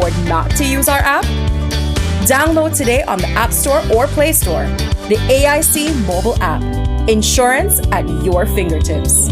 afford not to use our app? Download today on the App Store or Play Store. The AIC mobile app. Insurance at your fingertips.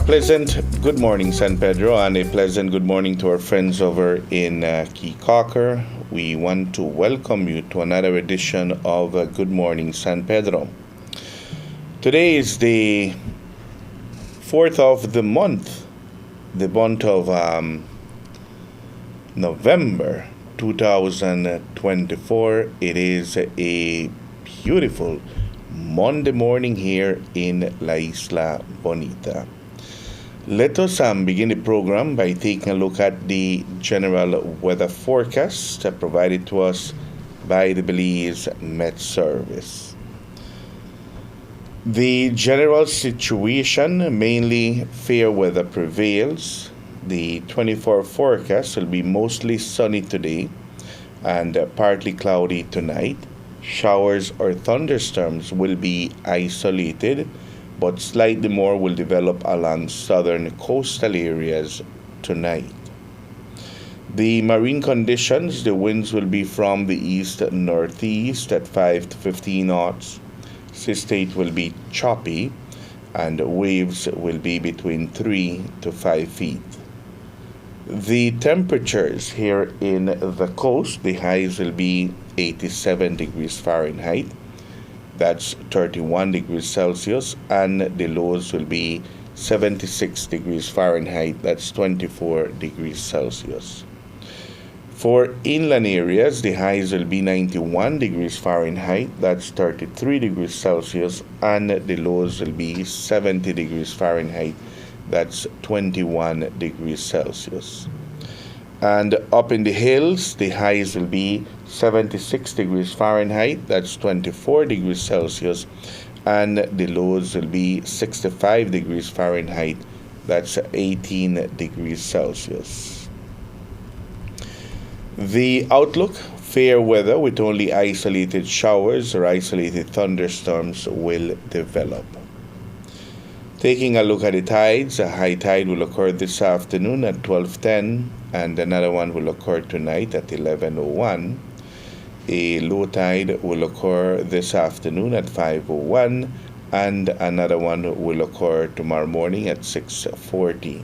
Pleasant good morning, San Pedro, and a pleasant good morning to our friends over in Keycocker. We want to welcome you to another edition of Good Morning San Pedro. Today is the 4th of the month of November 2024. It is a beautiful Monday morning here in La Isla Bonita. Let us begin the program by taking a look at the general weather forecast provided to us by the Belize Met Service. The general situation, mainly fair weather prevails. The 24-hour forecast will be mostly sunny today and partly cloudy tonight. Showers or thunderstorms will be isolated, but slightly more will develop along southern coastal areas tonight. The marine conditions, the winds will be from the east-northeast at 5 to 15 knots. Sea state will be choppy, and waves will be between 3 to 5 feet. The temperatures here in the coast, the highs will be 87 degrees Fahrenheit. That's 31 degrees Celsius, and the lows will be 76 degrees Fahrenheit. That's 24 degrees Celsius. For inland areas, the highs will be 91 degrees Fahrenheit. That's 33 degrees Celsius, and the lows will be 70 degrees Fahrenheit. That's 21 degrees Celsius. And up in the hills, the highs will be 76 degrees Fahrenheit, that's 24 degrees Celsius, and the lows will be 65 degrees Fahrenheit, that's 18 degrees Celsius. The outlook, fair weather with only isolated showers or isolated thunderstorms will develop. Taking a look at the tides, a high tide will occur this afternoon at 12:10, and another one will occur tonight at 11:01. A low tide will occur this afternoon at 5:01, and another one will occur tomorrow morning at 6:40.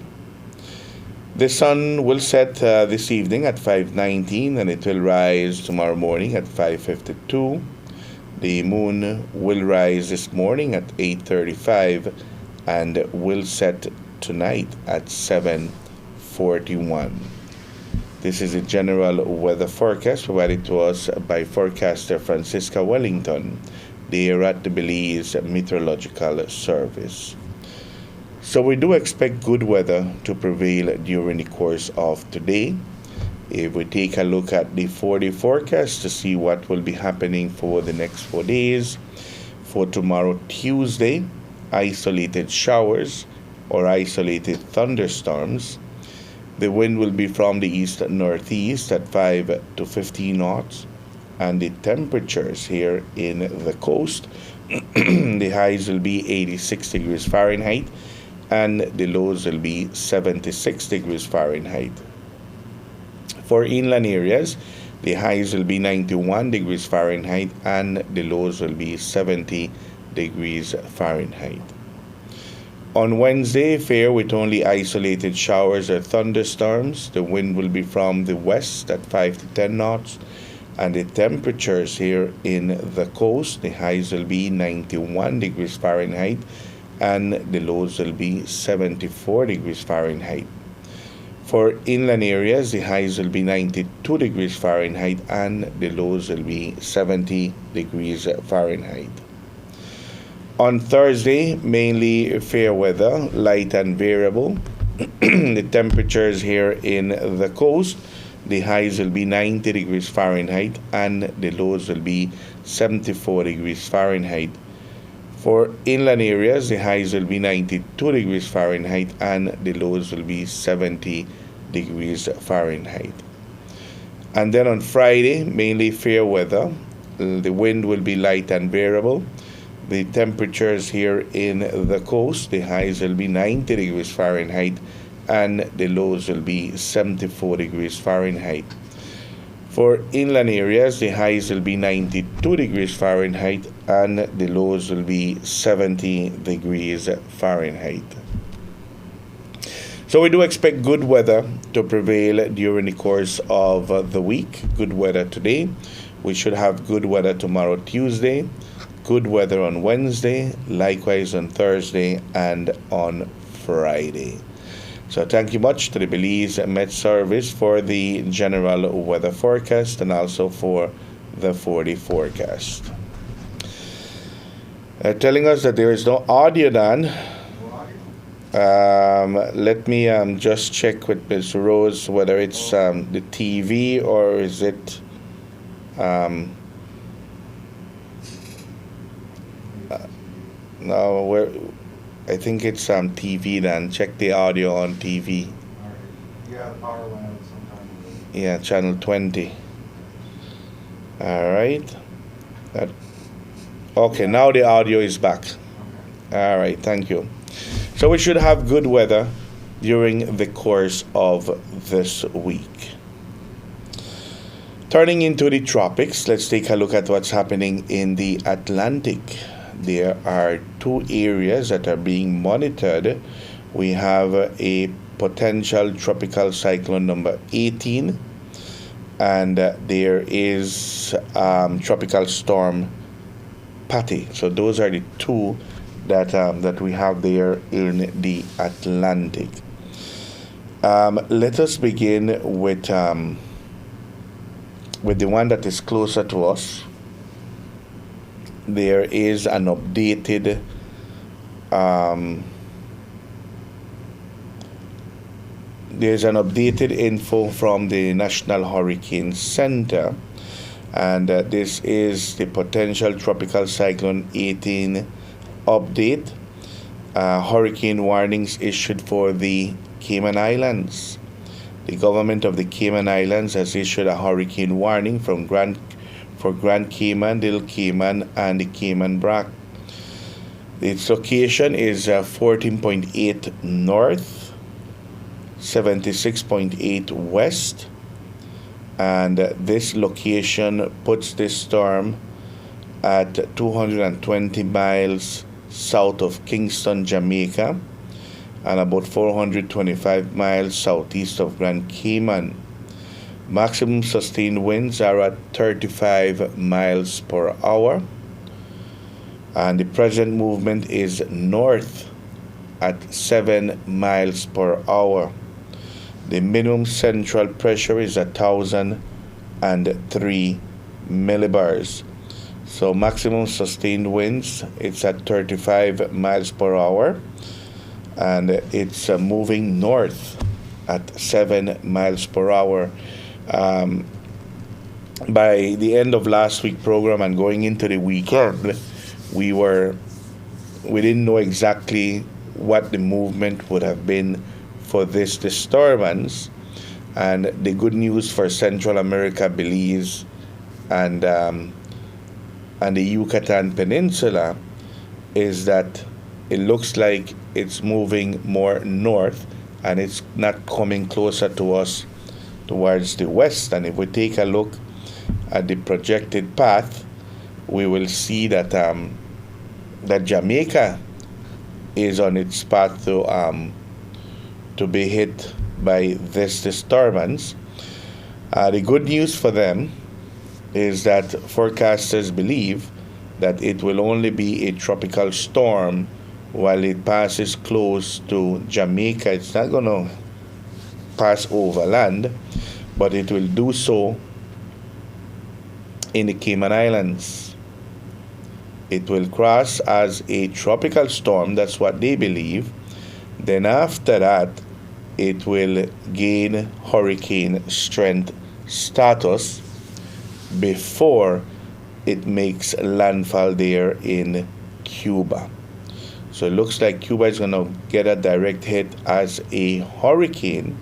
The sun will set this evening at 5:19, and it will rise tomorrow morning at 5:52. The moon will rise this morning at 8:35 and will set tonight at 7:41. This is a general weather forecast provided to us by forecaster Francisca Wellington, there at the Belize Meteorological Service. So we do expect good weather to prevail during the course of today. If we take a look at the 4-day forecast to see what will be happening for the next 4 days, for tomorrow Tuesday, isolated showers or isolated thunderstorms. The wind will be from the east and northeast at 5 to 15 knots, and the temperatures here in the coast, the highs will be 86 degrees Fahrenheit and the lows will be 76 degrees Fahrenheit. For inland areas, the highs will be 91 degrees Fahrenheit and the lows will be 70 degrees Fahrenheit. On Wednesday, fair with only isolated showers or thunderstorms. The wind will be from the west at 5 to 10 knots, and the temperatures here in the coast, the highs will be 91 degrees Fahrenheit and the lows will be 74 degrees Fahrenheit. For inland areas, the highs will be 92 degrees Fahrenheit and the lows will be 70 degrees Fahrenheit. On Thursday, mainly fair weather, light and variable. The temperatures here in the coast, the highs will be 90 degrees Fahrenheit and the lows will be 74 degrees Fahrenheit. For inland areas, the highs will be 92 degrees Fahrenheit and the lows will be 70 degrees Fahrenheit. And then on Friday, mainly fair weather. The wind will be light and variable. The temperatures here in the coast, the highs will be 90 degrees Fahrenheit and the lows will be 74 degrees Fahrenheit. For inland areas, the highs will be 92 degrees Fahrenheit and the lows will be 70 degrees Fahrenheit. So we do expect good weather to prevail during the course of the week. Good weather today. We should have good weather tomorrow, Tuesday. Good weather on Wednesday, likewise on Thursday and on Friday. So thank you much to the Belize Met Service for the general weather forecast and also for the 4-day forecast. Telling us that there is no audio, Dan. Let me just check with Ms. Rose whether it's the TV or is it no, I think it's TV, then check the audio on TV. Yeah, the power went out sometime. Yeah, channel 20. All right. Okay, now the audio is back. All right, thank you. So we should have good weather during the course of this week. Turning into the tropics, let's take a look at what's happening in the Atlantic. There are two areas that are being monitored. We have a potential tropical cyclone number 18, and there is tropical storm Patty. So those are the two that we have there in the Atlantic. Let us begin with the one that is closer to us. There is an updated info from the National Hurricane Center, and this is the potential tropical cyclone 18 update. Hurricane warnings issued for the Cayman Islands. The government of the Cayman Islands has issued a hurricane warning for Grand Cayman, Little Cayman, and the Cayman Brac. Its location is 14.8 north, 76.8 west, and this location puts this storm at 220 miles south of Kingston, Jamaica, and about 425 miles southeast of Grand Cayman. Maximum sustained winds are at 35 miles per hour, and the present movement is north at 7 miles per hour. The minimum central pressure is 1,003 millibars. So maximum sustained winds, it's at 35 miles per hour, and it's moving north at 7 miles per hour. By the end of last week's program and going into the weekend, we didn't know exactly what the movement would have been for this disturbance. And the good news for Central America, Belize, and the Yucatan Peninsula is that it looks like it's moving more north and it's not coming closer to us towards the west. And if we take a look at the projected path, we will see that that Jamaica is on its path to be hit by this disturbance. The good news for them is that forecasters believe that it will only be a tropical storm while it passes close to Jamaica. It's not going to pass over land, but it will do so in the Cayman Islands. It will cross as a tropical storm, that's what they believe. Then after that, it will gain hurricane strength status before it makes landfall there in Cuba. So it looks like Cuba is going to get a direct hit as a hurricane,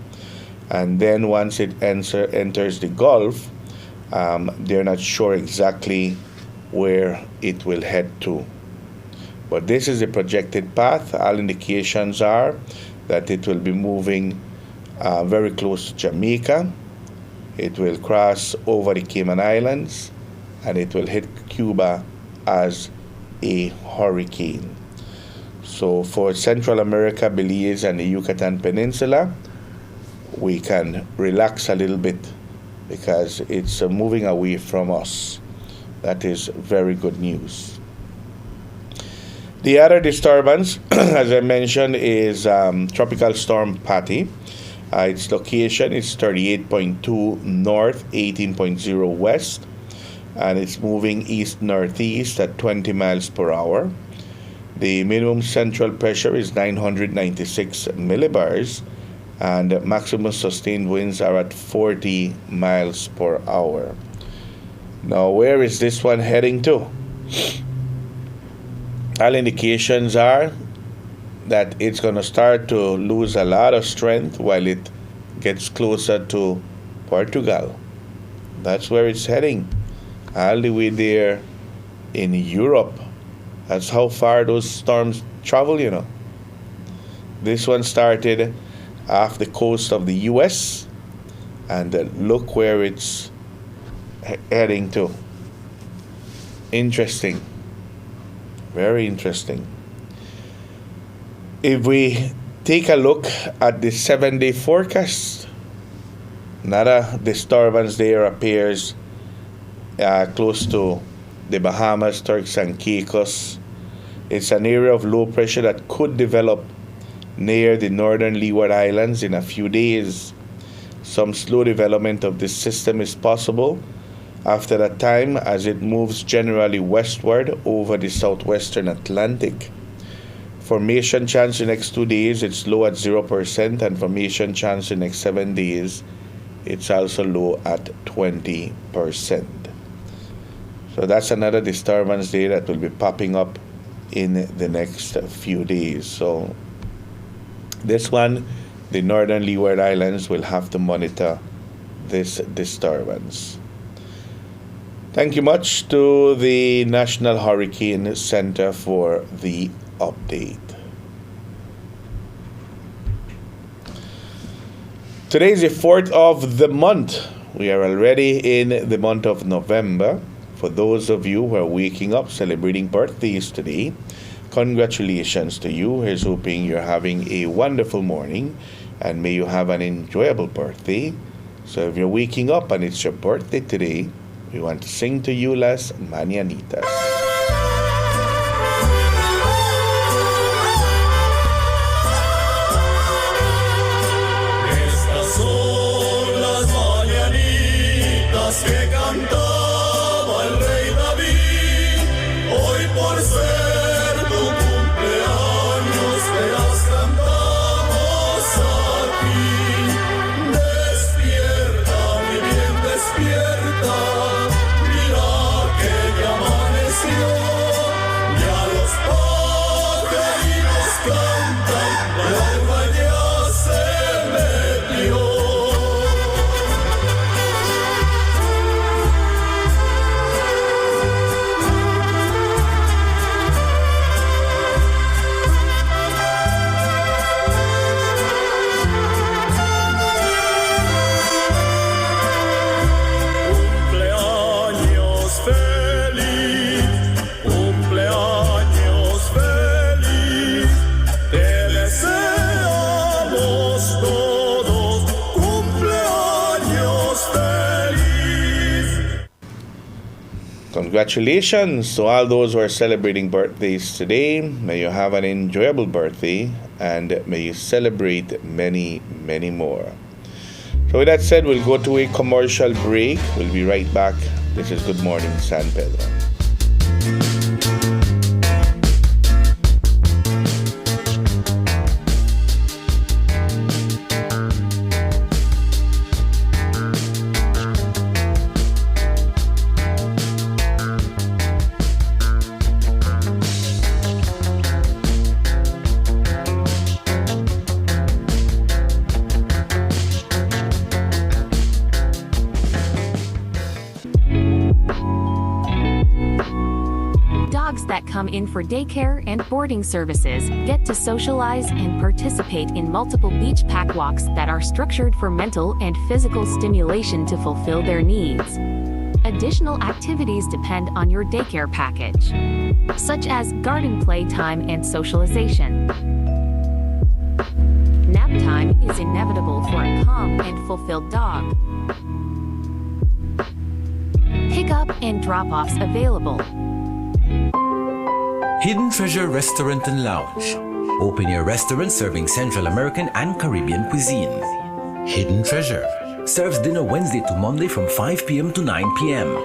and then once it enters the Gulf, they're not sure exactly where it will head to. But this is the projected path. All indications are that it will be moving very close to Jamaica. It will cross over the Cayman Islands, and it will hit Cuba as a hurricane. So for Central America, Belize, and the Yucatan Peninsula, we can relax a little bit because it's moving away from us. That is very good news. The other disturbance, as I mentioned, is Tropical Storm Patty. Its location is 38.2 north, 18.0 west, and it's moving east-northeast at 20 miles per hour. The minimum central pressure is 996 millibars, and maximum sustained winds are at 40 miles per hour. Now, where is this one heading to? All indications are that it's going to start to lose a lot of strength while it gets closer to Portugal. That's where it's heading, all the way there in Europe. That's how far those storms travel, you know. This one started off the coast of the US, and look where it's heading to. Interesting. Very interesting. If we take a look at the 7-day forecast, another disturbance there appears close to the Bahamas, Turks and Caicos. It's an area of low pressure that could develop near the northern Leeward Islands in a few days. Some slow development of this system is possible after that time as it moves generally westward over the southwestern Atlantic. Formation chance in the next 2 days, it's low at 0%, and formation chance in the next 7 days, it's also low at 20%. So that's another disturbance there that will be popping up in the next few days. So this one, the northern Leeward Islands will have to monitor this disturbance. Thank you much to the National Hurricane Center for the update. Today is the 4th of the month. We are already in the month of November. For those of you who are waking up celebrating birthdays today, congratulations to you. Here's hoping you're having a wonderful morning, and may you have an enjoyable birthday. So if you're waking up and it's your birthday today, we want to sing to you Las Mañanitas. Que cantaba el rey David, hoy por ser tu cumpleaños te has cantado. Congratulations to all those who are celebrating birthdays today. May you have an enjoyable birthday and may you celebrate many, many more. So with that said, we'll go to a commercial break. We'll be right back. This is Good Morning San Pedro. That come in for daycare and boarding services get to socialize and participate in multiple beach pack walks that are structured for mental and physical stimulation to fulfill their needs. Additional activities depend on your daycare package, such as garden play time and socialization. Nap time is inevitable for a calm and fulfilled dog. Pickup and drop-offs available. Hidden Treasure Restaurant and Lounge. Open air restaurant serving Central American and Caribbean cuisine. Hidden Treasure serves dinner Wednesday to Monday from 5 p.m. to 9 p.m.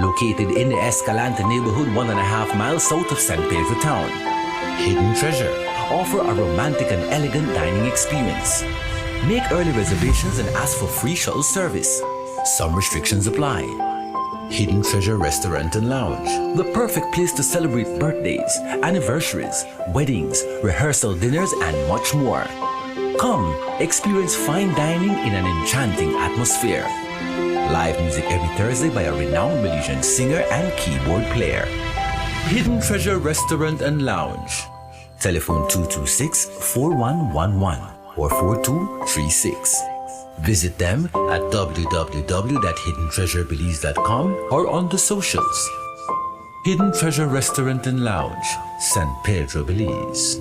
Located in the Escalante neighborhood 1.5 miles south of San Pedro town. Hidden Treasure offer a romantic and elegant dining experience. Make early reservations and ask for free shuttle service. Some restrictions apply. Hidden Treasure Restaurant and Lounge, the perfect place to celebrate birthdays, anniversaries, weddings, rehearsal dinners, and much more. Come, experience fine dining in an enchanting atmosphere. Live music every Thursday by a renowned Belizean singer and keyboard player. Hidden Treasure Restaurant and Lounge. Telephone 226-4111 or 4236. Visit them at www.hiddentreasurebelize.com or on the socials. Hidden Treasure Restaurant and Lounge, San Pedro, Belize.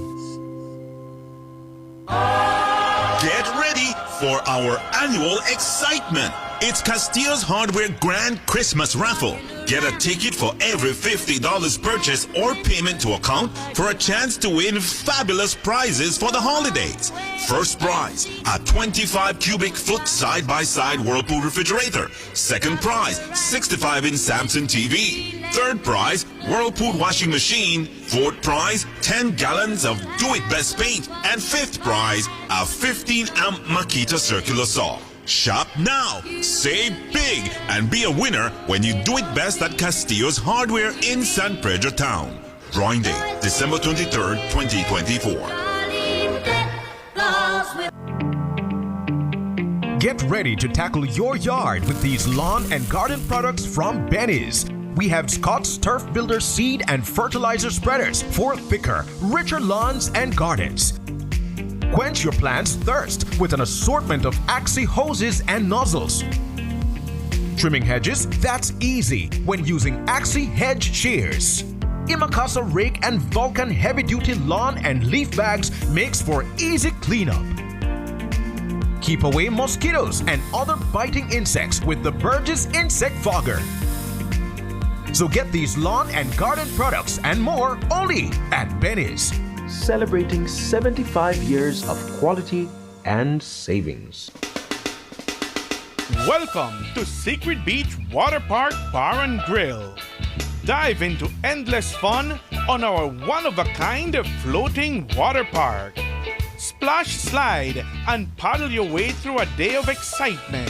Get ready for our annual excitement. It's Castillo's Hardware Grand Christmas Raffle. Get a ticket for every $50 purchase or payment to account for a chance to win fabulous prizes for the holidays. First prize, a 25 cubic foot side-by-side Whirlpool refrigerator. Second prize, 65-inch Samsung TV. Third prize, Whirlpool washing machine. Fourth prize, 10 gallons of Do It Best paint. And fifth prize, a 15-amp Makita circular saw. Shop now, save big, and be a winner when you do it best at Castillo's Hardware in San Pedro Town. Drawing date, December 23rd, 2024. Get ready to tackle your yard with these lawn and garden products from Benny's. We have Scott's Turf Builder seed and fertilizer spreaders for thicker, richer lawns and gardens. Quench your plant's thirst with an assortment of Axi hoses and nozzles. Trimming hedges, that's easy when using Axi hedge shears. Imakasa rake and Vulcan heavy-duty lawn and leaf bags makes for easy cleanup. Keep away mosquitoes and other biting insects with the Burgess Insect Fogger. So get these lawn and garden products and more only at Benny's. Celebrating 75 years of quality and savings. Welcome to Secret Beach Water Park Bar and Grill. Dive into endless fun on our one-of-a-kind floating water park. Splash, slide, and paddle your way through a day of excitement.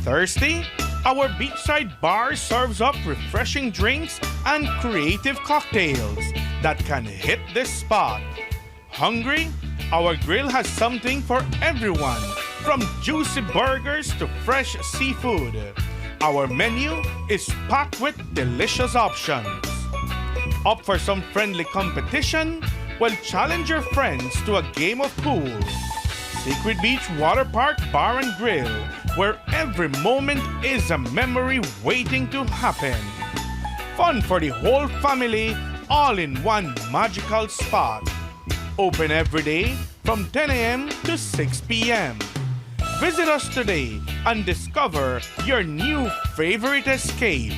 Thirsty? Our beachside bar serves up refreshing drinks and creative cocktails that can hit this spot. Hungry? Our grill has something for everyone, from juicy burgers to fresh seafood. Our menu is packed with delicious options. Up for some friendly competition? Well, challenge your friends to a game of pool. Secret Beach Water Park Bar and Grill, where every moment is a memory waiting to happen. Fun for the whole family, all in one magical spot. Open every day from 10 a.m. to 6 p.m. Visit us today and discover your new favorite escape.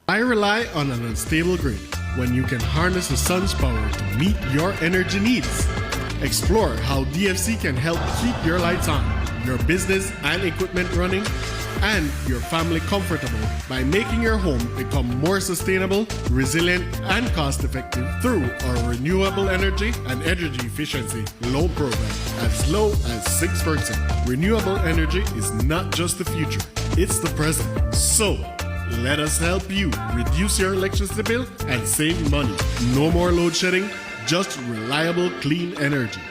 I rely on an unstable grid when you can harness the sun's power to meet your energy needs. Explore how DFC can help keep your lights on, your business and equipment running, and your family comfortable by making your home become more sustainable, resilient, and cost-effective through our renewable energy and energy efficiency loan program as low as 6%. Renewable energy is not just the future, it's the present. So, let us help you reduce your electricity bill and save money. No more load shedding, just reliable, clean energy.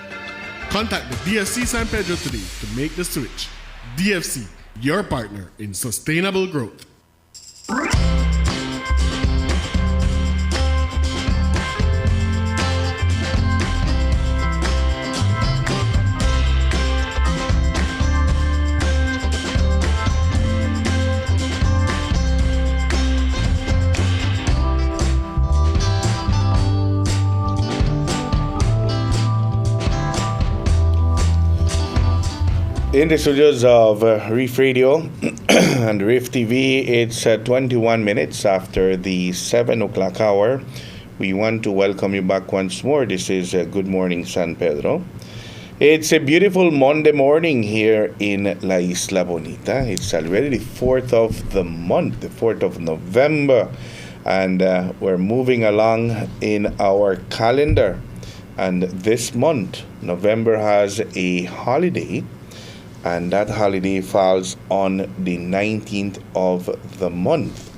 Contact the DFC San Pedro today to make the switch. DFC, your partner in sustainable growth. In the studios of Reef Radio and Reef TV, it's 21 minutes after the 7 o'clock hour. We want to welcome you back once more. This is Good Morning San Pedro. It's a beautiful Monday morning here in La Isla Bonita. It's already the 4th of the month, the 4th of November, and we're moving along in our calendar. And this month, November, has a holiday. And that holiday falls on the 19th of the month.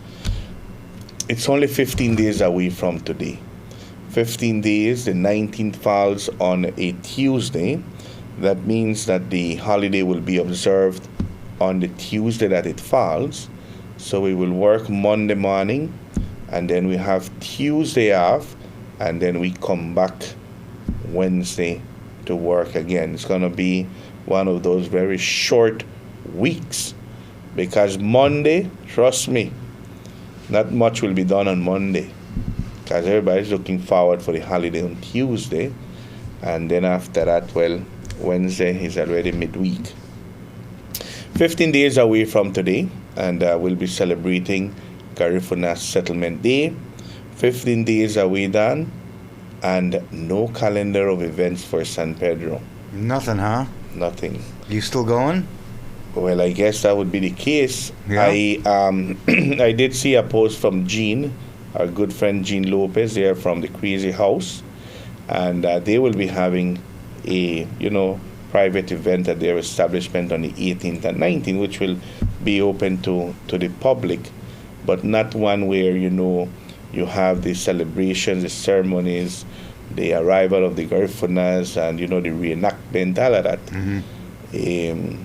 It's only 15 days away from today. 15 days, the 19th falls on a Tuesday. That means that the holiday will be observed on the Tuesday that it falls. So we will work Monday morning, and then we have Tuesday off, and then we come back Wednesday to work again. It's going to be one of those very short weeks, because Monday, trust me, not much will be done on Monday, because everybody's looking forward for the holiday on Tuesday, and then after that, well, Wednesday is already midweek. 15 days away from today, and we'll be celebrating Garifuna Settlement Day. 15 days away then, and no calendar of events for San Pedro. Nothing, huh? Nothing. You still going? Well, I guess that would be the case. Yeah. I did see a post from Jean, our good friend Jean Lopez. They are from the Crazy House, and they will be having a private event at their establishment on the 18th and 19th, which will be open to the public, but not one where you have the celebrations, the ceremonies, the arrival of the Garifunas, and the reenactment, all of that. Mm-hmm.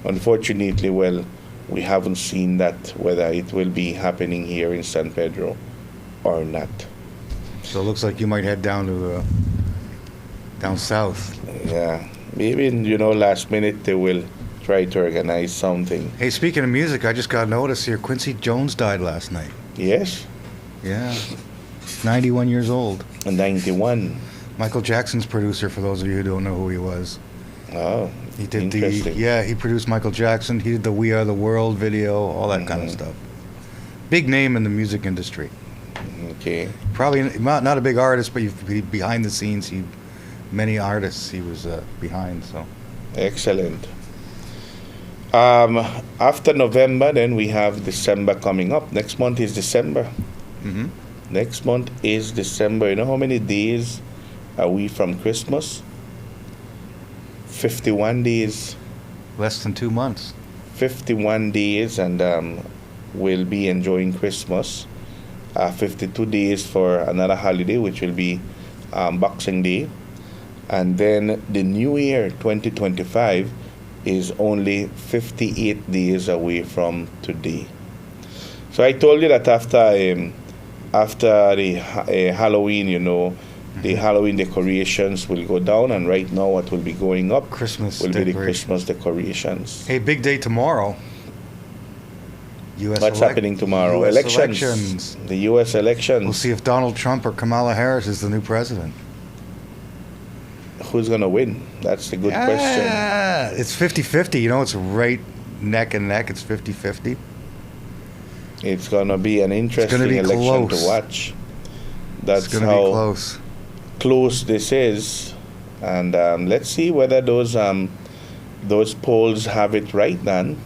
Unfortunately, well, we haven't seen that, whether it will be happening here in San Pedro or not. So it looks like you might head down to down south. Yeah, maybe last minute they will try to organize something. Hey, speaking of music, I just got notice here. Quincy Jones died last night. Yes. Yeah. 91 years old. 91. Michael Jackson's producer, for those of you who don't know who he was. Oh, he did interesting. he produced Michael Jackson. He did the We Are the World video, all that kind of stuff. Big name in the music industry. Okay. Probably not a big artist, but behind the scenes, many artists he was behind. So. Excellent. After November, then we have December coming up. Next month is December. Mm-hmm. Next month is December. You know how many days are we from Christmas? 51 days. Less than 2 months. 51 days, and we'll be enjoying Christmas. 52 days for another holiday, which will be Boxing Day. And then the New Year, 2025, is only 58 days away from today. So I told you that after the Halloween, the Halloween decorations will go down, and right now what will be going up will be the Christmas decorations. Hey, big day tomorrow. What's happening tomorrow? US elections. The U.S. elections. We'll see if Donald Trump or Kamala Harris is the new president. Who's going to win? That's the good question. It's 50-50. It's right neck and neck. It's 50-50. It's going to be an interesting be election close. to watch. That's It's going to how be close. close this is. And let's see whether those polls have it right, Dan.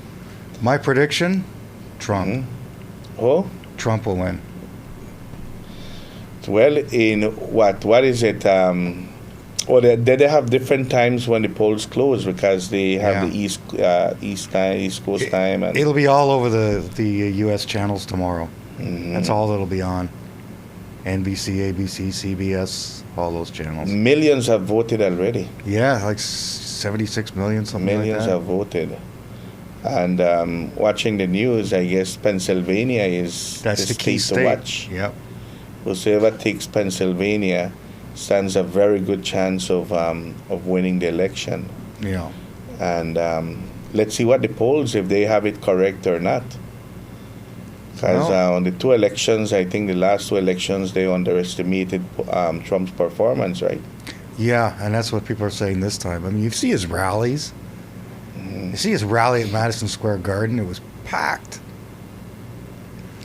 My prediction, Trump. Oh? Trump will win. Well, in what is it? They have different times when the polls close because they have the East Coast time, and It'll be all over the U.S. channels tomorrow. That's all that'll be on. NBC, ABC, CBS, all those channels. Millions have voted already. Yeah, like 76 million, something Millions like that. have voted. And watching the news, I guess Pennsylvania is That's the key state state. to watch. Yep. Whoever takes Pennsylvania stands a very good chance of winning the election. Yeah. And let's see what the polls, if they have it correct or not. Because on the two elections, I think the last two elections, they underestimated Trump's performance, right? Yeah, and that's what people are saying this time. I mean, you see his rallies. You see his rally at Madison Square Garden. It was packed.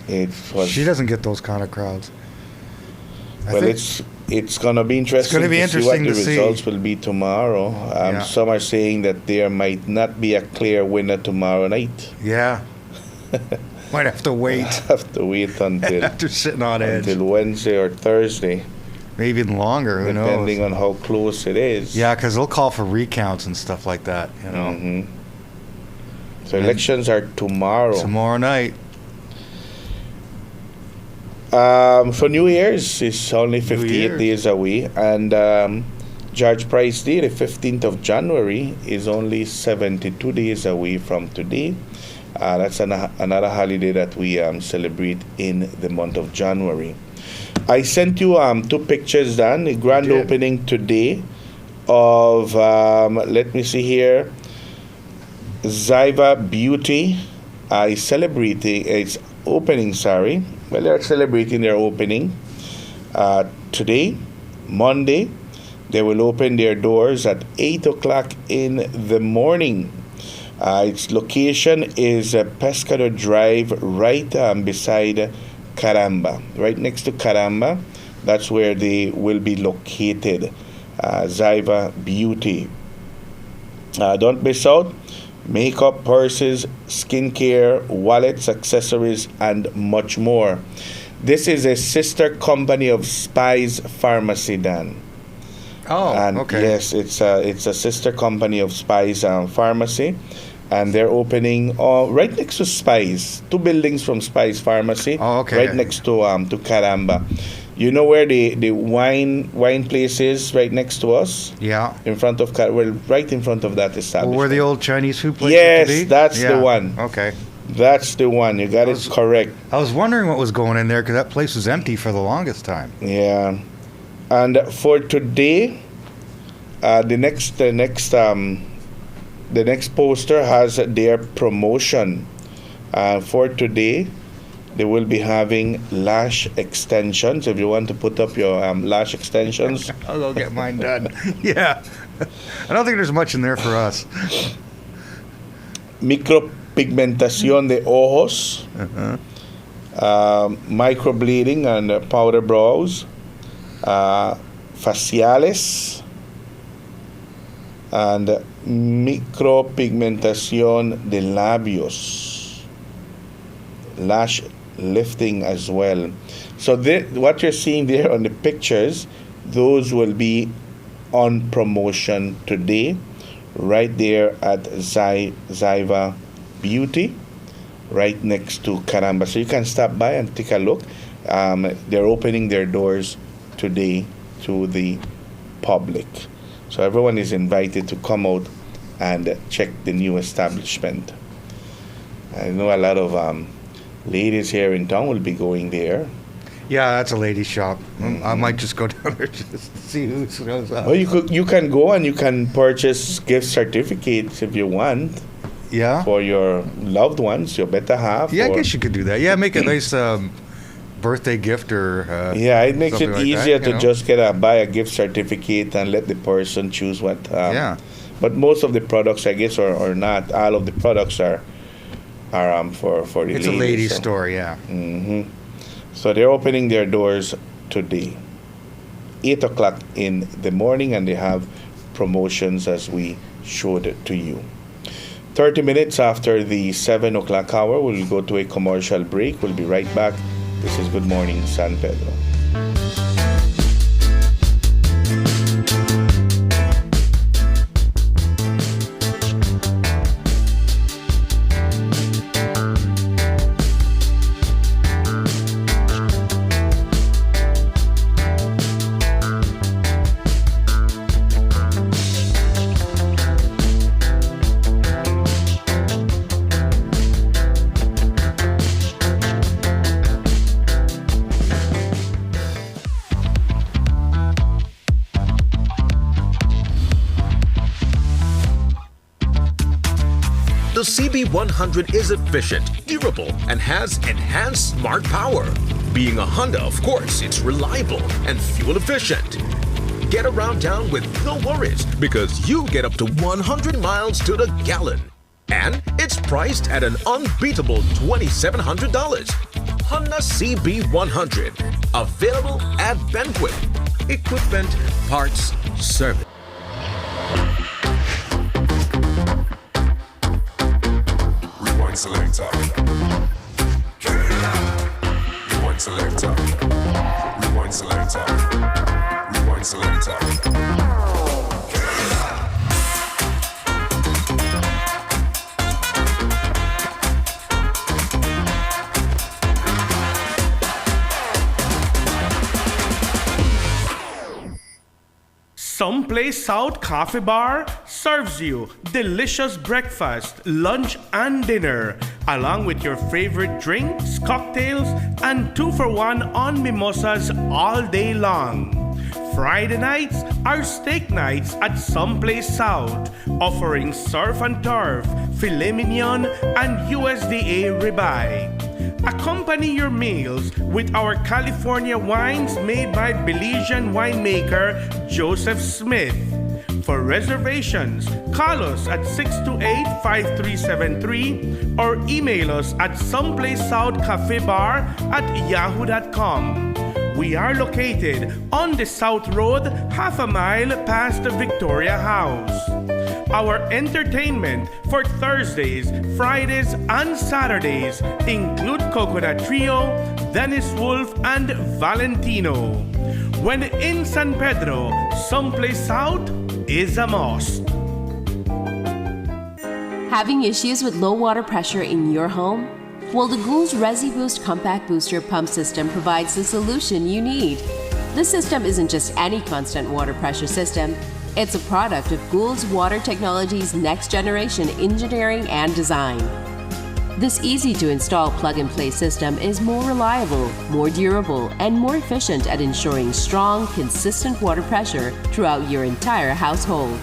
She doesn't get those kind of crowds. It's going to be interesting to see what the results will be tomorrow. Some are saying that there might not be a clear winner tomorrow night. Yeah. Might have to wait. Have to wait until after sitting on edge until Wednesday or Thursday. Maybe even longer. Who knows? Depending on how close it is. Yeah, because they'll call for recounts and stuff like that. You know. So elections are tomorrow. Tomorrow night. For New Year's, it's only 58 days away, and George Price Day, the 15th of January, is only 72 days away from today. That's another holiday that we celebrate in the month of January. I sent you two pictures, Dan. The grand opening today of, let me see here, Zyva Beauty is celebrating its opening, sorry. Well, they're celebrating their opening today, Monday. They will open their doors at 8 o'clock in the morning. Its location is Pescador Drive, right beside Caramba, right next to Caramba. That's where they will be located. Zyva Beauty. Don't miss out. Makeup, purses, skincare, wallets, accessories, and much more. This is a sister company of Spice Pharmacy, Dan. Oh, and okay. Yes, it's a sister company of Spice Pharmacy, and they're opening right next to Spice, 2 buildings from Spice Pharmacy. Oh, okay. Right next to Caramba. You know where the wine place is, right next to us? Yeah. In front of right in front of that establishment. Where the old Chinese food place Yes, used to be? that's the one. Okay. That's the one. You got it correct. I was wondering what was going in there because that place was empty for the longest time. Yeah. And for today, the next poster has their promotion. For today, they will be having lash extensions. If you want to put up your lash extensions, I'll go get mine done. Yeah. I don't think there's much in there for us. Micropigmentación de ojos, microblading and powder brows, faciales, and micropigmentación de labios, lash lifting as well. So what you're seeing there on the pictures, those will be on promotion today, right there at Zyva Beauty, right next to Caramba. So you can stop by and take a look. They're opening their doors today to the public. So everyone is invited to come out and check the new establishment. I know a lot of ladies here in town will be going there. Yeah, that's a ladies' shop. I might just go down there just to see who shows up. Well, you can go and you can purchase gift certificates if you want. Yeah. For your loved ones, your better half. Yeah, I guess you could do that. Yeah, make a nice birthday gift or. Yeah, it makes it like easier that, to just buy a gift certificate and let the person choose what. Yeah. But most of the products, I guess, or not all of the products are for the It's a ladies. ladies' So- store, yeah. So they're opening their doors today, 8 o'clock in the morning, and they have promotions as we showed it to you. 30 minutes after the 7 o'clock hour, we'll go to a commercial break. We'll be right back. This is Good Morning San Pedro. The CB100 is efficient, durable, and has enhanced smart power. Being a Honda, of course, it's reliable and fuel efficient. Get around town with no worries because you get up to 100 miles to the gallon. And it's priced at an unbeatable $2,700. Honda CB100, available at Benquit. Equipment, parts, service. Rewind selector. Rewind selector. Rewind selector. Rewind selector. Someplace South Coffee Bar serves you delicious breakfast, lunch, and dinner, along with your favorite drinks, cocktails, and 2-for-1 on mimosas all day long. Friday nights are steak nights at Someplace South, offering surf and turf, filet mignon, and USDA ribeye. Accompany your meals with our California wines made by Belizean winemaker Joseph Smith. For reservations, call us at 628-5373 or email us at someplacesouthcafebar@yahoo.com. We are located on the South Road, half a mile past the Victoria House. Our entertainment for Thursdays, Fridays, and Saturdays include Coconut Trio, Dennis Wolf, and Valentino. When in San Pedro, Someplace South is a must. Having issues with low water pressure in your home? Well, the Goulds ResiBoost Compact Booster Pump System provides the solution you need. This system isn't just any constant water pressure system. It's a product of Goulds Water Technology's next generation engineering and design. This easy-to-install plug-and-play system is more reliable, more durable, and more efficient at ensuring strong, consistent water pressure throughout your entire household.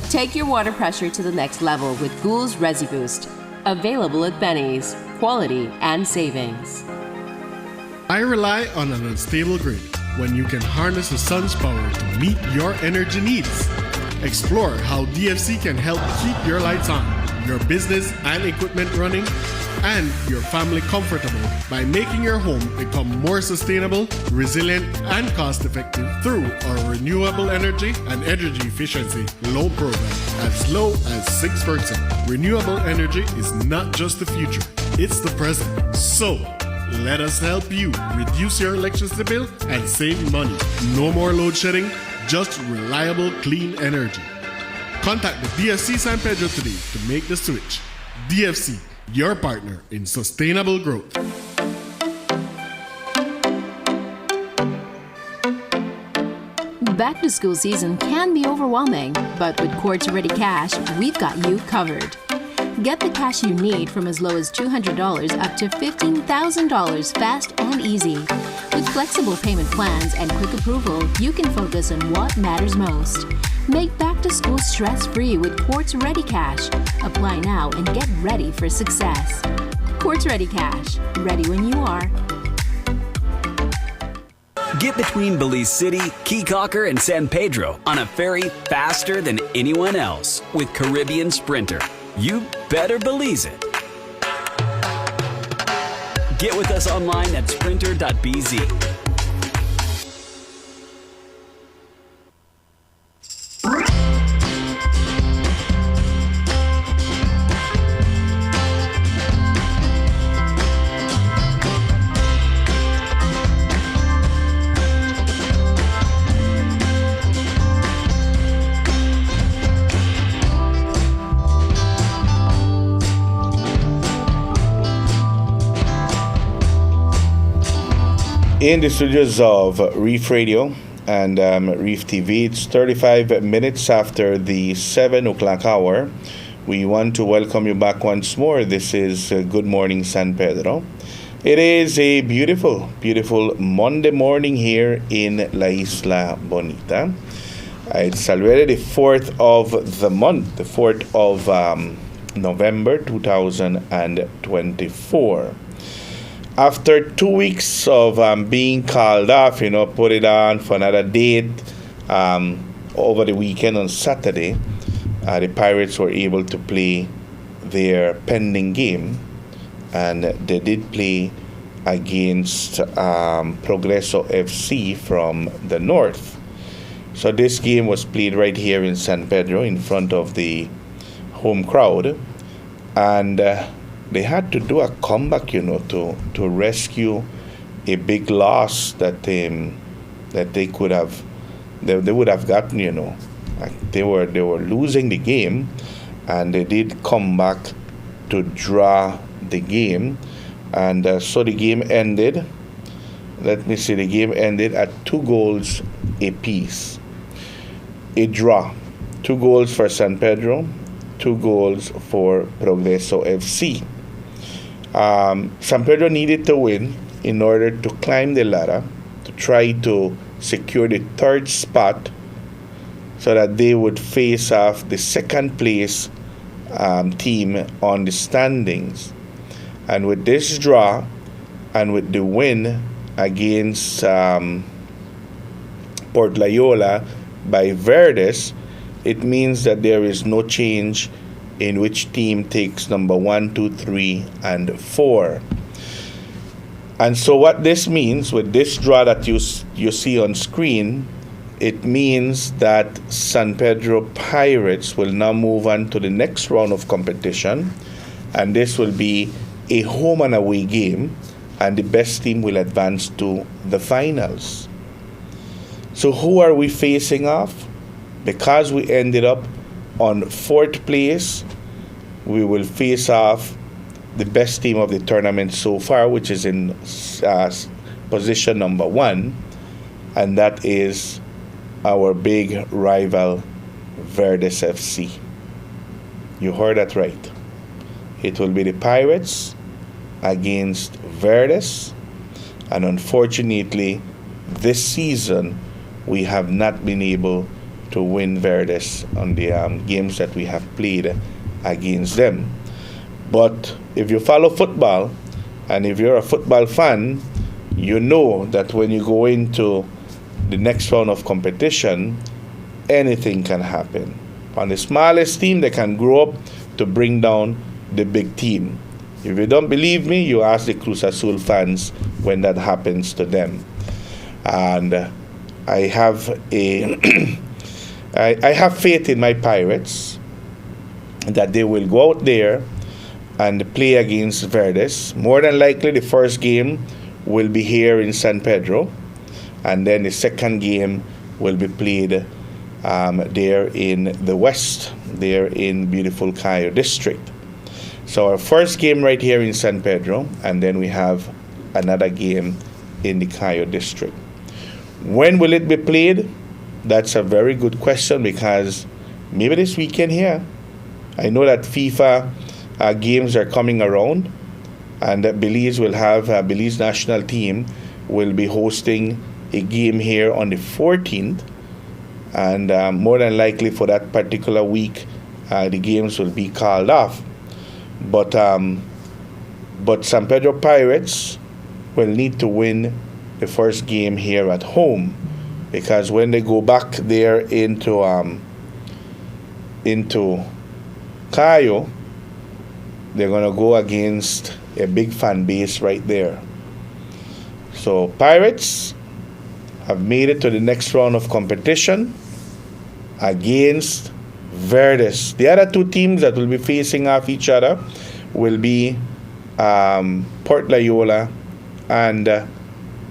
Take your water pressure to the next level with Goulds ResiBoost. Available at Benny's. Quality and savings. I rely on an unstable grid when you can harness the sun's power to meet your energy needs. Explore how DFC can help keep your lights on, your business and equipment running, and your family comfortable by making your home become more sustainable, resilient, and cost-effective through our renewable energy and energy efficiency loan program as low as 6%. Renewable energy is not just the future, it's the present. So, let us help you reduce your electricity bill and save money. No more load shedding, just reliable, clean energy. Contact the DFC San Pedro today to make the switch. DFC, your partner in sustainable growth. Back to school season can be overwhelming, but with Quartz Ready Cash, we've got you covered. Get the cash you need from as low as $200 up to $15,000 fast and easy. With flexible payment plans and quick approval, you can focus on what matters most. Make back to school stress-free with Quartz Ready Cash. Apply now and get ready for success. Quartz Ready Cash. Ready when you are. Get between Belize City, Keycocker, and San Pedro on a ferry faster than anyone else with Caribbean Sprinter. You better Belize it. Get with us online at sprinter.bz. In the studios of Reef Radio and Reef TV, it's 35 minutes after the 7 o'clock hour. We want to welcome you back once more. This is Good Morning San Pedro. It is a beautiful, beautiful Monday morning here in La Isla Bonita. It's already the 4th of the month, the 4th of November 2024. After 2 weeks of being called off, put it on for another date over the weekend on Saturday, the Pirates were able to play their pending game, and they did play against Progreso FC from the north. So this game was played right here in San Pedro in front of the home crowd, and they had to do a comeback, to rescue a big loss that they could have, they would have gotten, Like they were losing the game, and they did come back to draw the game, and so the game ended. Let me see, the game ended at 2 goals apiece. A draw, 2 goals for San Pedro, 2 goals for Progreso FC. San Pedro needed to win in order to climb the ladder, to try to secure the 3rd spot so that they would face off the 2nd place team on the standings. And with this draw and with the win against Port Loyola by Verdes, it means that there is no change in which team takes number 1, 2, 3, and 4. And so what this means with this draw that you see on screen, it means that San Pedro Pirates will now move on to the next round of competition, and this will be a home and away game, and the best team will advance to the finals. So who are we facing off? Because we ended up on 4th place, we will face off the best team of the tournament so far, which is in position number 1, and that is our big rival, Verdes FC. You heard that right. It will be the Pirates against Verdes, and unfortunately, this season, we have not been able to win Verdes on the games that we have played against them. But if you follow football, and if you're a football fan, you know that when you go into the next round of competition, anything can happen. On the smallest team, they can grow up to bring down the big team. If you don't believe me, you ask the Cruz Azul fans when that happens to them. And I have I have faith in my Pirates that they will go out there and play against Verdes. More than likely, the first game will be here in San Pedro, and then the second game will be played there in the west, there in beautiful Cayo district. So our first game right here in San Pedro, and then we have another game in the Cayo district. When will it be played? That's a very good question, because maybe this weekend here. I know that FIFA games are coming around, and that Belize will have, Belize national team will be hosting a game here on the 14th, and more than likely for that particular week, the games will be called off. But San Pedro Pirates will need to win the first game here at home, because when they go back there into Cayo, they're going to go against a big fan base right there. So Pirates have made it to the next round of competition against Verdes. The other two teams that will be facing off each other will be Port Loyola and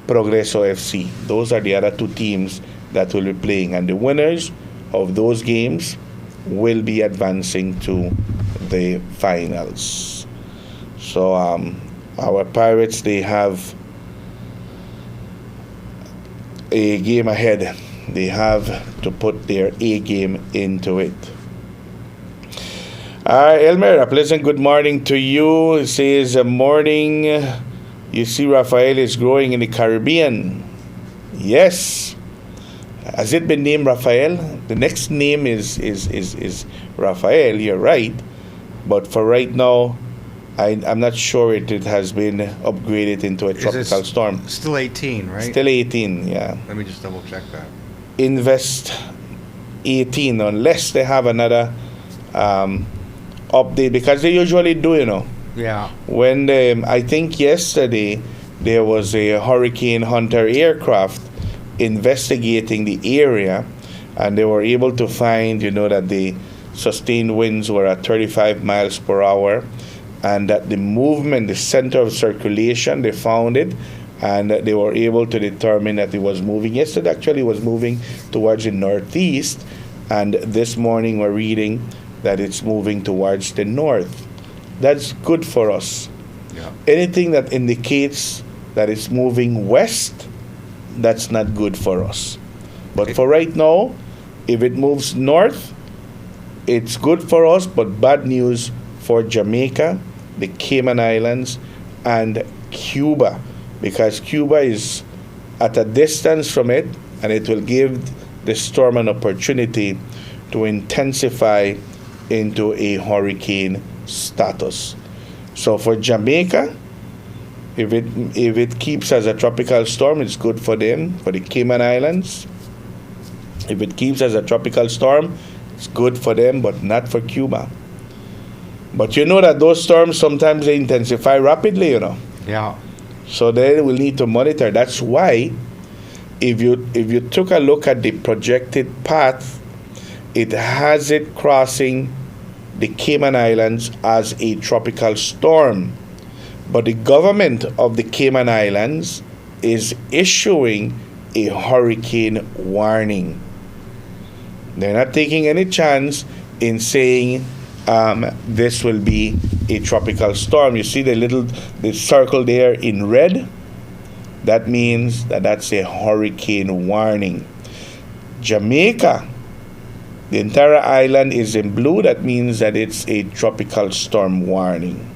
Progreso FC. Those are the other two teams that will be playing, and the winners of those games will be advancing to the finals. So our Pirates, they have a game ahead. They have to put their A game into it. All right, Elmer, a pleasant good morning to you. It says, morning. You see, Rafael is growing in the Caribbean. Yes. Has it been named Rafael? The next name is Rafael, you're right. But for right now, I'm not sure it has been upgraded into a tropical storm. Still 18, right? Still 18, yeah. Let me just double check that. Invest 18, unless they have another update, because they usually do, you know. Yeah. When I think yesterday there was a Hurricane Hunter aircraft investigating the area, and they were able to find, you know, that the sustained winds were at 35 miles per hour, and that the movement, the center of circulation, they found it, and they were able to determine that it was moving. Yesterday, actually, it was moving towards the northeast, and this morning we're reading that it's moving towards the north. That's good for us. Yeah. Anything that indicates that it's moving west, that's not good for us. But for right now, if it moves north, it's good for us, but bad news for Jamaica, the Cayman Islands, and Cuba, because Cuba is at a distance from it, and it will give the storm an opportunity to intensify into a hurricane status. So for Jamaica, if it keeps as a tropical storm, it's good for them, for the Cayman Islands. If it keeps as a tropical storm, it's good for them, but not for Cuba. But you know that those storms, sometimes they intensify rapidly, you know. Yeah. So they will need to monitor. That's why if you took a look at the projected path, it has it crossing the Cayman Islands as a tropical storm. But the government of the Cayman Islands is issuing a hurricane warning. They're not taking any chance in saying this will be a tropical storm. You see the circle there in red? That means that's a hurricane warning. Jamaica, the entire island is in blue. That means that it's a tropical storm warning.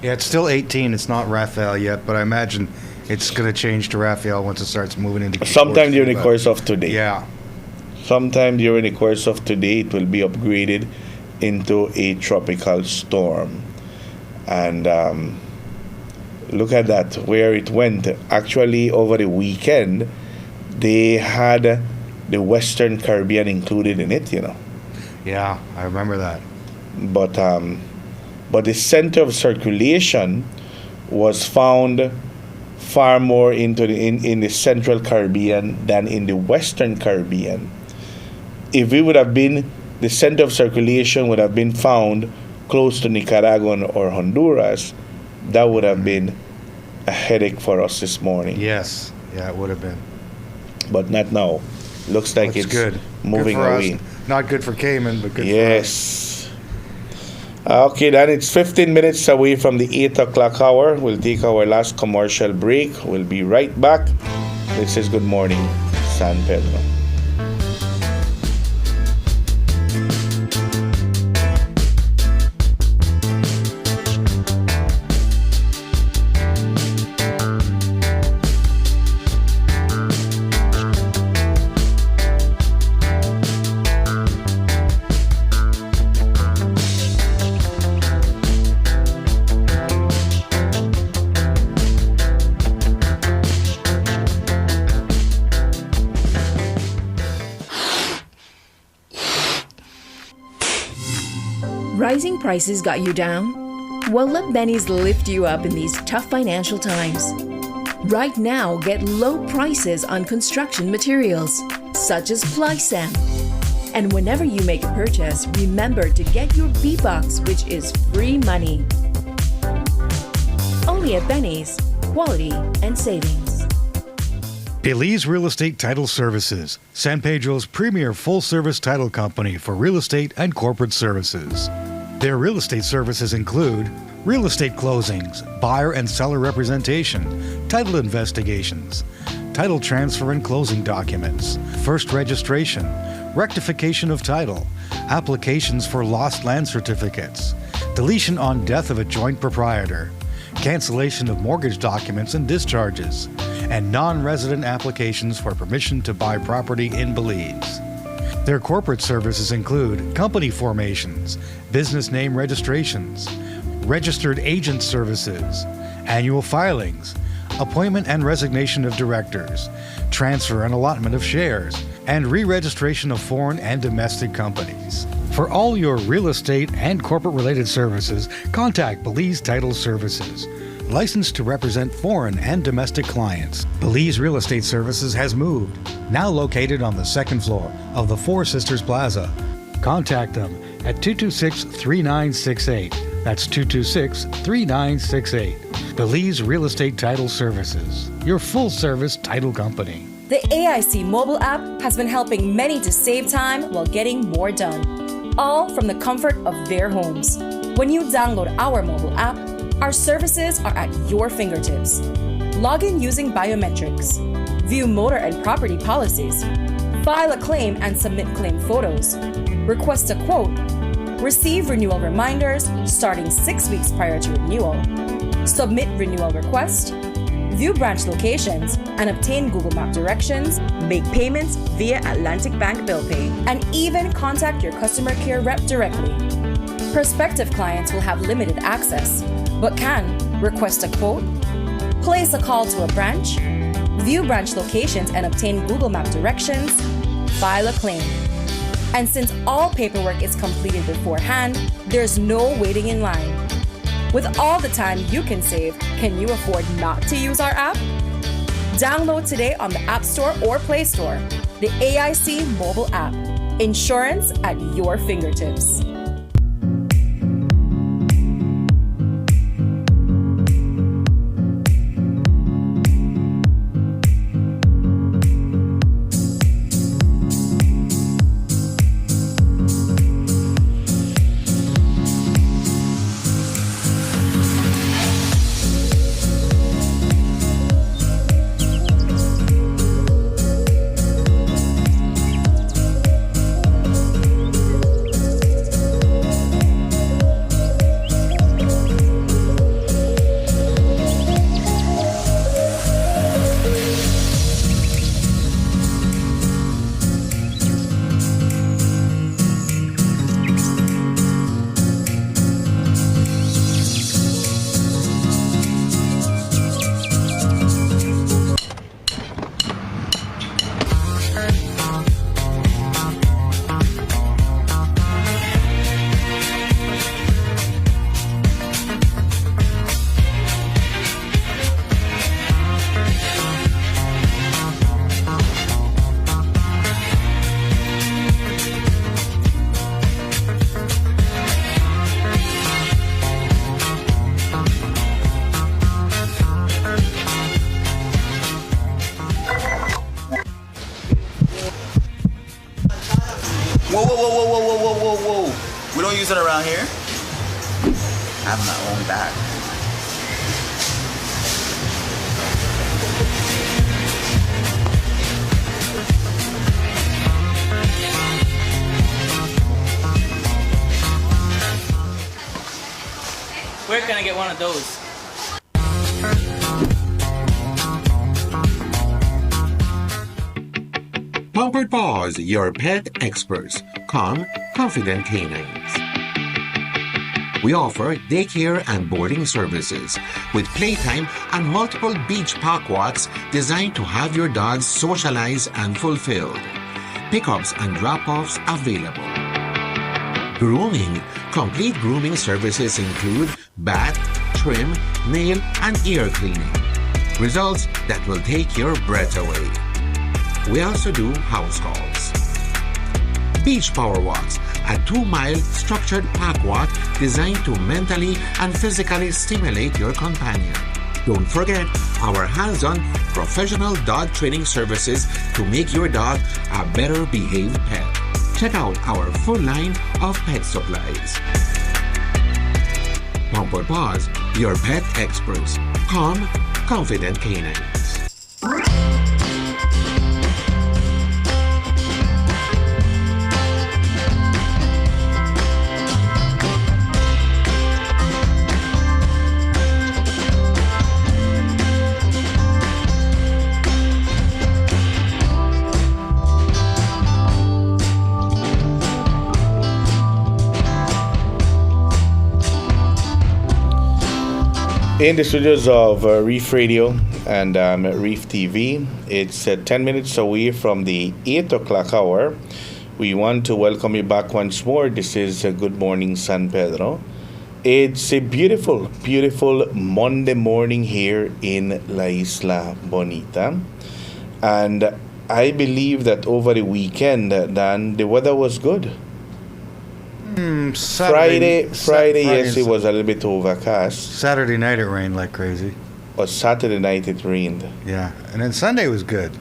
Yeah, it's still 18. It's not Raphael yet, but I imagine it's going to change to Raphael once it starts moving into sometime during the course of today. Yeah. Sometime during the course of today, it will be upgraded into a tropical storm. And look at that, where it went. Actually, over the weekend, they had the Western Caribbean included in it, you know. Yeah, I remember that. But the center of circulation was found far more into in the Central Caribbean than in the Western Caribbean. If we would have been, the center of circulation would have been found close to Nicaragua or Honduras, that would have been a headache for us this morning. Yes, yeah, it would have been. But not now. Looks like it's good. Moving good for away. Us. Not good for Cayman, but good for us. Yes. Okay, then it's 15 minutes away from the 8 o'clock hour. We'll take our last commercial break. We'll be right back. This is Good Morning, San Pedro. Rising prices got you down? Well, let Benny's lift you up in these tough financial times. Right now, get low prices on construction materials, such as Plysam. And whenever you make a purchase, remember to get your B-Box, which is free money. Only at Benny's, quality and savings. Belize Real Estate Title Services, San Pedro's premier full-service title company for real estate and corporate services. Their real estate services include real estate closings, buyer and seller representation, title investigations, title transfer and closing documents, first registration, rectification of title, applications for lost land certificates, deletion on death of a joint proprietor, cancellation of mortgage documents and discharges, and non-resident applications for permission to buy property in Belize. Their corporate services include company formations, business name registrations, registered agent services, annual filings, appointment and resignation of directors, transfer and allotment of shares, and re-registration of foreign and domestic companies. For all your real estate and corporate-related services, contact Belize Title Services. Licensed to represent foreign and domestic clients, Belize Real Estate Services has moved, now located on the second floor of the Four Sisters Plaza. Contact them at 226-3968. That's 226-3968. Belize Real Estate Title Services, your full-service title company. The AIC mobile app has been helping many to save time while getting more done, all from the comfort of their homes. When you download our mobile app, our services are at your fingertips. Log in using biometrics, view motor and property policies, file a claim and submit claim photos, request a quote, receive renewal reminders starting 6 weeks prior to renewal, submit renewal request, view branch locations, and obtain Google Map directions, make payments via Atlantic Bank Bill Pay, and even contact your customer care rep directly. Prospective clients will have limited access, but can request a quote, place a call to a branch, view branch locations and obtain Google Map directions, file a claim. And since all paperwork is completed beforehand, there's no waiting in line. With all the time you can save, can you afford not to use our app? Download today on the App Store or Play Store, the AIC mobile app. Insurance at your fingertips. We don't use it around here. I have my own bag. Where can I get one of those? Pampered Paws, your pet experts. Calm, confident canines. We offer daycare and boarding services with playtime and multiple beach park walks designed to have your dogs socialize and fulfilled. Pickups and drop-offs available. Grooming. Complete grooming services include bath, trim, nail, and ear cleaning. Results that will take your breath away. We also do house calls. Beach Power Walks, a 2-mile structured pack walk designed to mentally and physically stimulate your companion. Don't forget our hands-on professional dog training services to make your dog a better behaved pet. Check out our full line of pet supplies. Pampered Paws, your pet experts. Calm, confident canines. In the studios of Reef Radio and Reef TV, it's 10 minutes away from the 8 o'clock hour. We want to welcome you back once more. This is Good Morning San Pedro. It's a beautiful, beautiful Monday morning here in La Isla Bonita. And I believe that over the weekend, Dan, the weather was good. Friday, yes, it was a little bit overcast. Saturday night it rained like crazy. Or Saturday night it rained. Yeah, and then Sunday was good.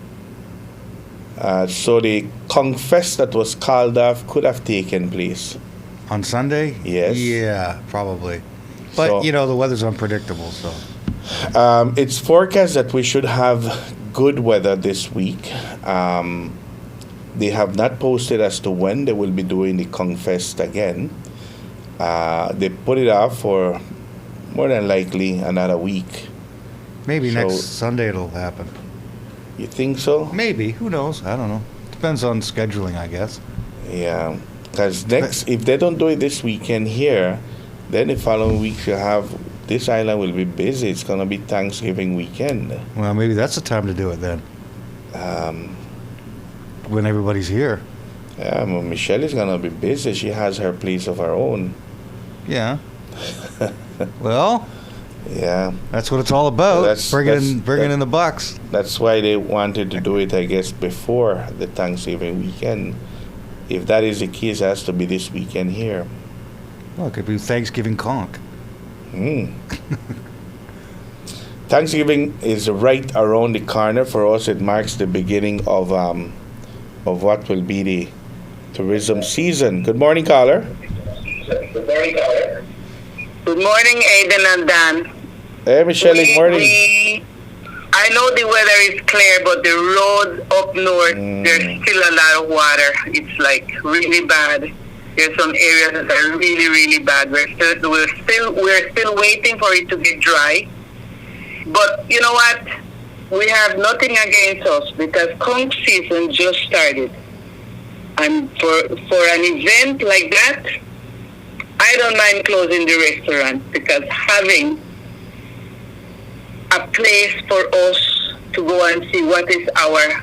So the Conch Fest that was called off could have taken place. On Sunday? Yes. Yeah, probably. But, So- the weather's unpredictable, so. It's forecast that we should have good weather this week. They have not posted as to when they will be doing the Conch Fest again. They put it off for more than likely another week. Maybe So- next Sunday it'll happen. You think so? Maybe. Who knows? I don't know. Depends on scheduling, I guess. Yeah. Because if they don't do it this weekend here, then the following week you have, this island will be busy. It's going to be Thanksgiving weekend. Well, maybe that's the time to do it then. When everybody's here. Yeah, well, Michelle is going to be busy. She has her place of her own. Yeah. Well, yeah, that's what it's all about. Bringing in the bucks. That's why they wanted to do it, I guess, before the Thanksgiving weekend. If that is the case, it has to be this weekend here. Well, it could be Thanksgiving conch. Thanksgiving is right around the corner for us. It marks the beginning of what will be the tourism season. Good morning, caller. Good morning, caller. Good morning, Aiden and Dan. Hey, Michelle. Good morning. I know the weather is clear, but the roads up north, there's still a lot of water. It's like really bad. There's some areas that are really, really bad. We're still waiting for it to get dry. But you know what? We have nothing against us because conch season just started. And for an event like that, I don't mind closing the restaurant because having a place for us to go and see what is our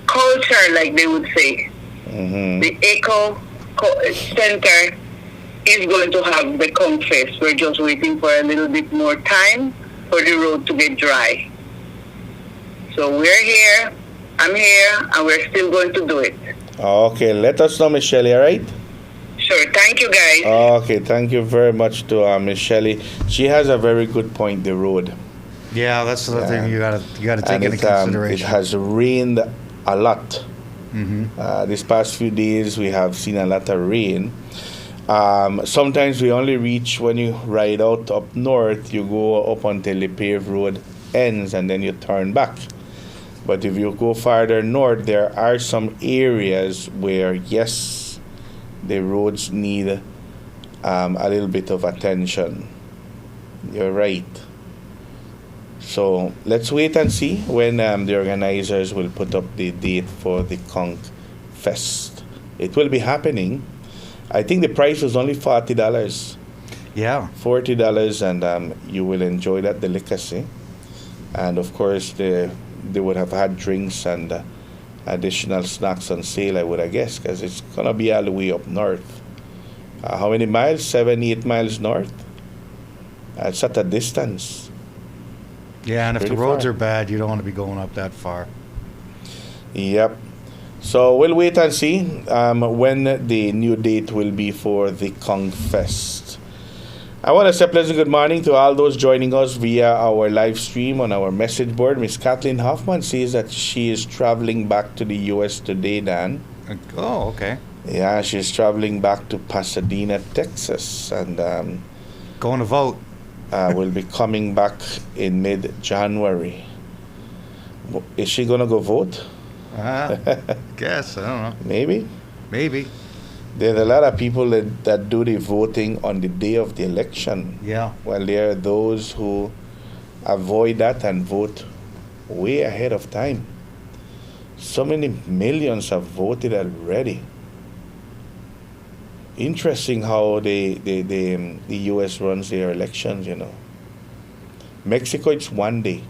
culture, like they would say. The Eco Center is going to have the Conch Fest. We're just waiting for a little bit more time for the road to get dry. So we're here, I'm here, and we're still going to do it. Okay, let us know, Michelle, all right? Sure, thank you guys. Okay, thank you very much to Michelle. She has a very good point, the road. Yeah, that's the thing you gotta take into consideration. It has rained a lot. These past few days we have seen a lot of rain. Sometimes we only reach, when you ride out up north, you go up until the paved road ends and then you turn back. But if you go farther north, there are some areas where, yes, the roads need a little bit of attention. You're right. So let's wait and see when the organizers will put up the date for the Conch Fest. It will be happening. I think the price was only $40. Yeah. $40, and you will enjoy that delicacy. And of course, they would have had drinks and additional snacks on sale, I would guess, because it's going to be all the way up north. How many miles? 7, 8 miles north. It's at a distance. Yeah, and if Pretty the roads far. are bad, you don't want to be going up that far. Yep. So we'll wait and see when the new date will be for the Kong Fest. I want to say a pleasant good morning to all those joining us via our live stream on our message board. Miss Kathleen Hoffman says that she is traveling back to the U.S. today, Dan. Oh, okay. Yeah, she's traveling back to Pasadena, Texas, and going to vote. Will be coming back in mid-January. Is she gonna go vote? Guess, I don't know. Maybe. Maybe. There's a lot of people that do the voting on the day of the election. Yeah. While there are those who avoid that and vote way ahead of time. So many millions have voted already. Interesting how the U.S. runs their elections, you know. Mexico, it's one day.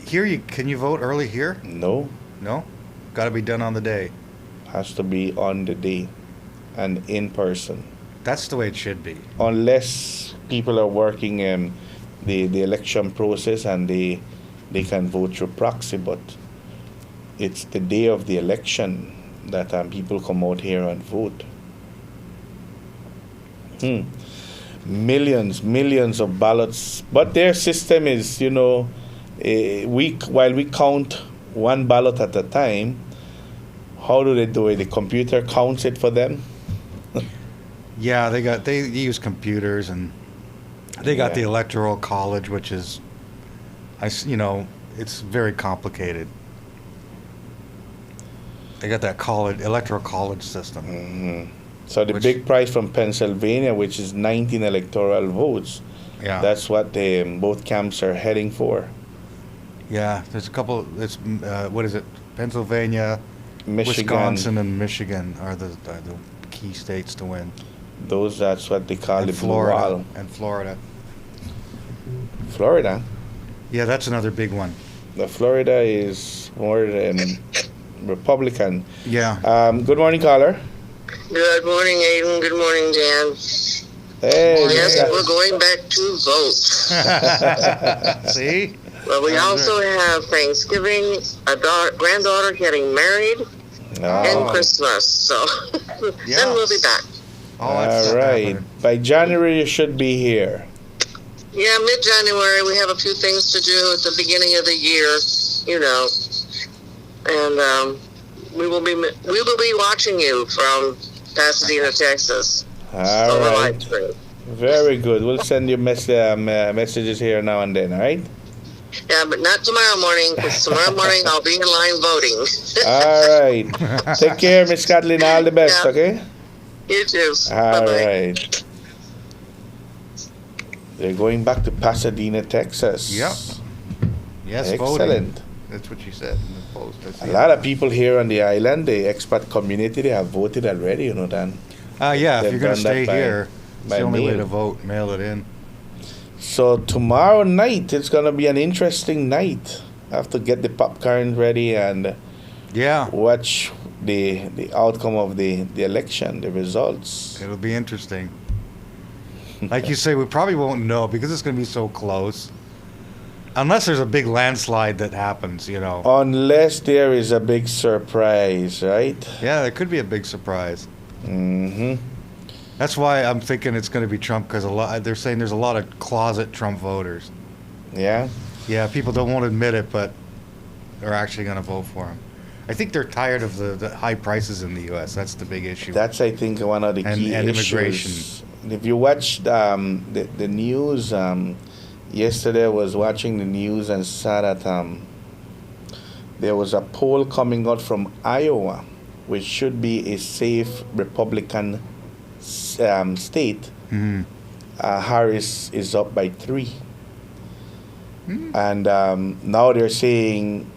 Here, can you vote early here? No. No? Got to be done on the day. Has to be on the day and in person. That's the way it should be. Unless people are working the election process and they can vote through proxy, but it's the day of the election that people come out here and vote. Millions of ballots. But their system is, you know, while we count one ballot at a time, how do they do it? The computer counts it for them? Yeah, they use computers, and they got the electoral college, which is, it's very complicated. They got that electoral college system. Mm-hmm. So the big prize from Pennsylvania, which is 19 electoral votes, that's what both camps are heading for. Yeah, there's a couple. It's what is it? Pennsylvania, Michigan. Wisconsin, and Michigan are the key states to win. That's what they call and the Florida. blue wall. And Florida. Florida? Yeah, that's another big one. The Florida is more Republican. Yeah. Good morning, caller. Good morning, Aiden. Good morning, Dan. Hey. Yes, we're going back to vote. See? Well, we also have Thanksgiving, granddaughter getting married, and Christmas. So then we'll be back. All right. By January, you should be here. Yeah, mid-January, we have a few things to do at the beginning of the year, you know, and we will be watching you from Pasadena, Texas. All right. Very good. We'll send you messages here now and then. All right. Yeah, but not tomorrow morning, because tomorrow morning I'll be in line voting. All right. Take care, Miss Kathleen. All the best, okay? You too. All Bye-bye. right. They're going back to Pasadena, Texas. Yep. Yes, excellent. Voting. That's what you said in the post. A lot of people here on the island, the expat community, they have voted already, you know, Dan. Yeah, They've if you're going to done stay that here, it's by the only way mail. to vote. Mail it in. So tomorrow night, it's going to be an interesting night. I have to get the popcorn ready and watch the outcome of the election, the results. It'll be interesting. Like you say, we probably won't know because it's going to be so close. Unless there's a big landslide that happens, you know. Unless there is a big surprise, right? Yeah, there could be a big surprise. Mm-hmm. That's why I'm thinking it's going to be Trump, because they're saying there's a lot of closet Trump voters. Yeah? Yeah, people don't want to admit it, but they're actually going to vote for him. I think they're tired of the high prices in the U.S. That's the big issue. That's, I think, one of the key and issues. immigration. If you watched the news, yesterday I was watching the news and saw that there was a poll coming out from Iowa, which should be a safe Republican state. Mm-hmm. Harris is up by 3. And now they're saying,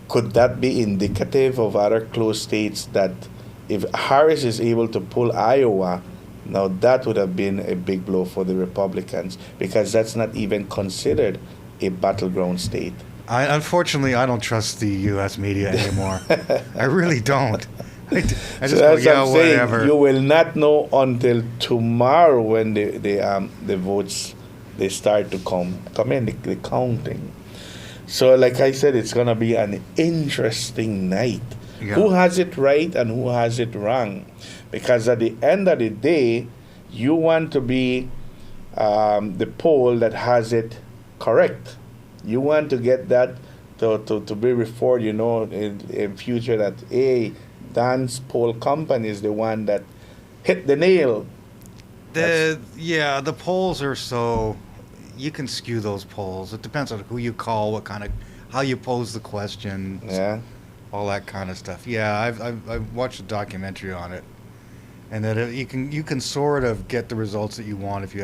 could that be indicative of other close states that if Harris is able to pull Iowa, now that would have been a big blow for the Republicans, because that's not even considered a battleground state. Unfortunately, I don't trust the U.S. media anymore. I really don't. I just So go, that's yeah, what I'm saying. whatever. You will not know until tomorrow when the votes they start to come in the counting. So like I said, it's gonna be an interesting night. Yeah. Who has it right and who has it wrong? Because at the end of the day, you want to be the poll that has it correct. You want to get that to be referred, in future that Dan's poll company is the one that hit the nail. The polls are so, you can skew those polls. It depends on who you call, how you pose the question, all that kind of stuff. Yeah, I've watched a documentary on it, and that you can sort of get the results that you want if you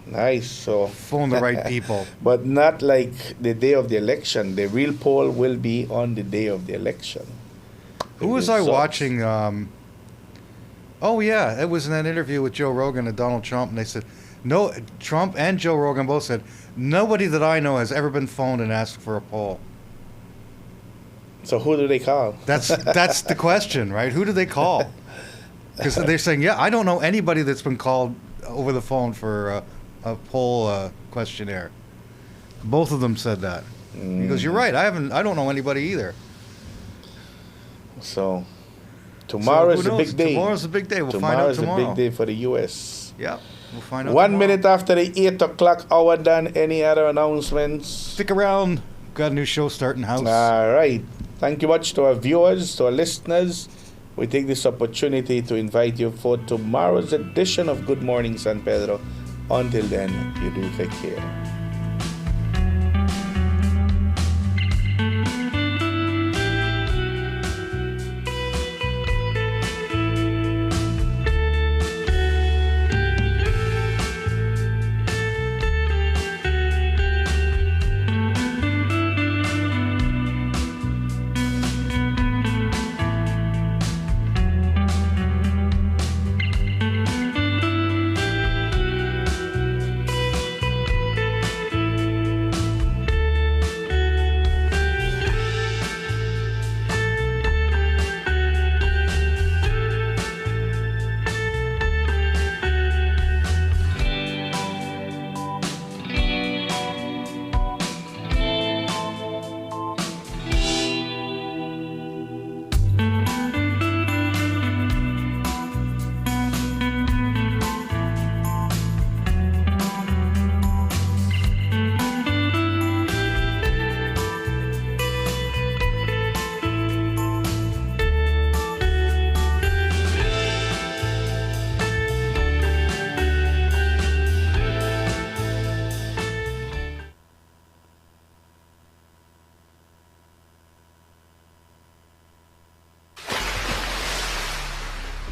nice phone the right people. But not like the day of the election. The real poll will be on the day of the election. Who was I watching? It was in that interview with Joe Rogan and Donald Trump, and they said, no, Trump and Joe Rogan both said, nobody that I know has ever been phoned and asked for a poll. So who do they call? That's the question, right? Who do they call? Because they're saying, I don't know anybody that's been called over the phone for a poll questionnaire. Both of them said that. He goes, you're right. I don't know anybody either. So tomorrow is a big day. Tomorrow's a big day. We'll find out tomorrow. Tomorrow is a big day for the U.S. Yeah, we'll find out 1 tomorrow. minute after the 8 o'clock hour, done. Any other announcements? Stick around. Got a new show starting house. All right. Thank you much to our viewers, to our listeners. We take this opportunity to invite you for tomorrow's edition of Good Morning San Pedro. Until then, you do take care.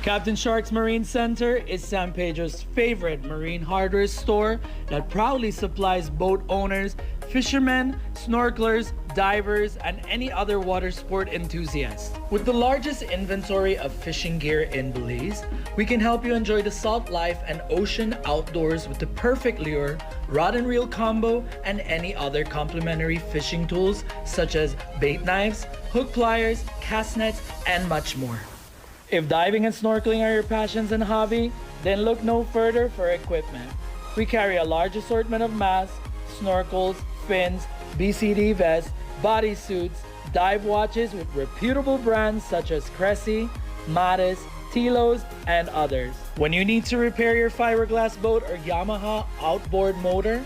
Captain Shark's Marine Center is San Pedro's favorite marine hardware store that proudly supplies boat owners, fishermen, snorkelers, divers, and any other water sport enthusiast. With the largest inventory of fishing gear in Belize, we can help you enjoy the salt life and ocean outdoors with the perfect lure, rod and reel combo, and any other complimentary fishing tools such as bait knives, hook pliers, cast nets, and much more. If diving and snorkeling are your passions and hobby, then look no further for equipment. We carry a large assortment of masks, snorkels, fins, BCD vests, bodysuits, dive watches with reputable brands such as Cressy, Mattis, Tilos, and others. When you need to repair your fiberglass boat or Yamaha outboard motor,